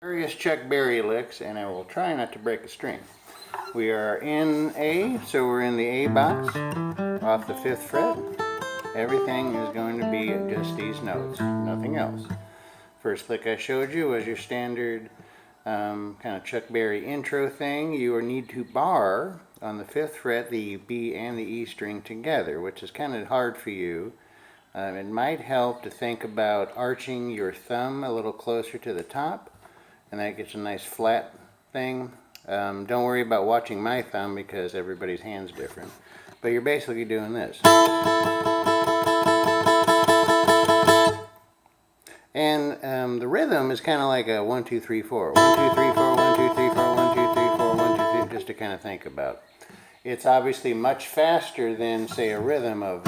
Various Chuck Berry licks, and I will try not to break a string. We are in A, so we're in the A box, off the 5th fret. Everything is going to be just these notes, nothing else. First lick I showed you was your standard kind of Chuck Berry intro thing. You need to bar on the 5th fret the B and the E string together, which is kind of hard for you. It might help to think about arching your thumb a little closer to the top, and that gets a nice flat thing. Don't worry about watching my thumb because everybody's hand's different, but you're basically doing this. And the rhythm is kind of like a 1, 2, 3, 4. 1, 2, 3, 4, 1, 2, 3, 4, 1, 2, 3, 4, 1, 2, 3, just to kind of think about. It's obviously much faster than, say, a rhythm of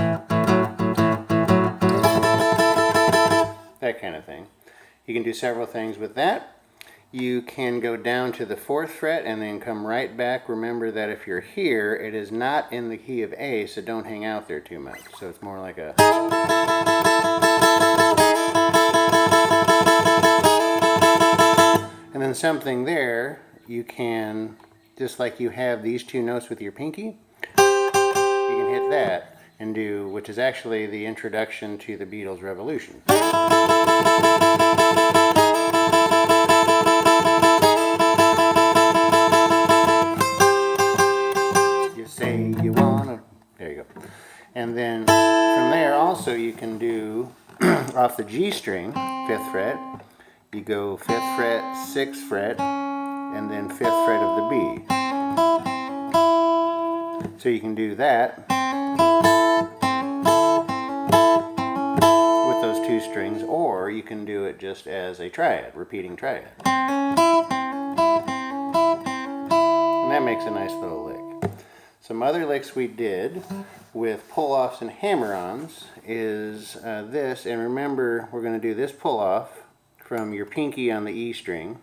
that kind of thing. You can do several things with that. You can go down to the 4th fret and then come right back. Remember that if you're here, it is not in the key of A, so don't hang out there too much. So it's more like a... And then something there, you can, just like you have these two notes with your pinky, you can hit that and do, which is actually the introduction to the Beatles' Revolution. You say you wanna, there you go. And then from there also you can do off the G string, 5th fret, you go 5th fret, 6th fret, and then 5th fret of the B. So you can do that with those two strings, or you can do it just as a triad, repeating triad. And that makes a nice little lick. Some other licks we did with pull-offs and hammer-ons is this, and remember we're going to do this pull-off from your pinky on the E string.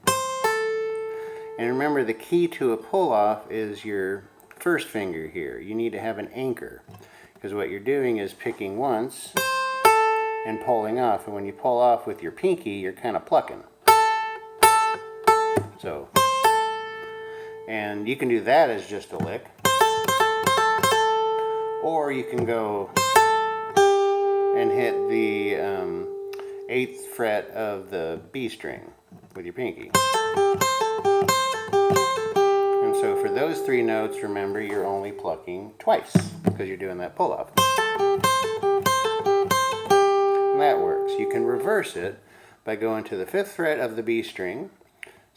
And remember the key to a pull-off is your first finger here. You need to have an anchor, because what you're doing is picking once and pulling off, and when you pull off with your pinky you're kind of plucking. So, and you can do that as just a lick, or you can go and hit the 8th fret of the B string with your pinky. And so for those 3 notes, remember you're only plucking twice because you're doing that pull-off. And that works. You can reverse it by going to the 5th fret of the B string,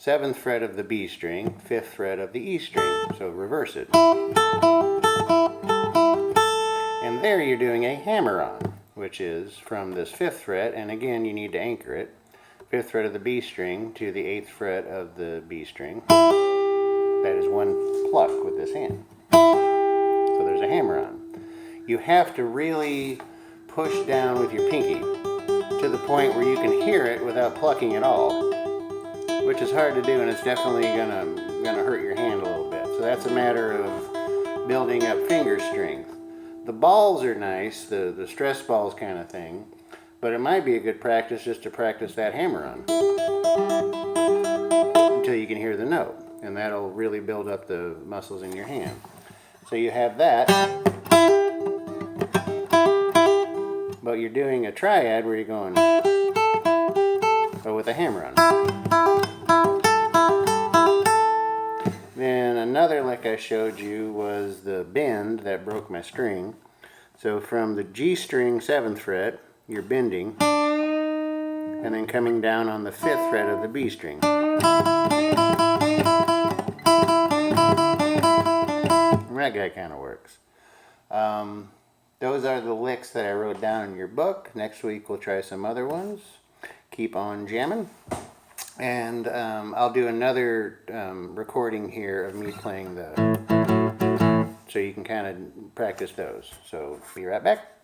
7th fret of the B string, 5th fret of the E string. So reverse it. And there you're doing a hammer-on, which is from this 5th fret, and again you need to anchor it, 5th fret of the B string to the 8th fret of the B string. That is one pluck with this hand. So there's a hammer-on. You have to really push down with your pinky to the point where you can hear it without plucking at all, which is hard to do, and it's definitely gonna hurt your hand a little bit. So that's a matter of building up finger strength. The balls are nice, the stress balls kind of thing, but it might be a good practice just to practice that hammer-on until you can hear the note, and that'll really build up the muscles in your hand. So you have that, but you're doing a triad where you're going with a hammer-on. Then another lick I showed you was the bend that broke my string. So from the G string 7th fret, you're bending, and then coming down on the 5th fret of the B string. And that guy kind of works. Those are the licks that I wrote down in your book. Next week we'll try some other ones. Keep on jamming. And I'll do another recording here of me playing so you can kind of practice those. So be right back.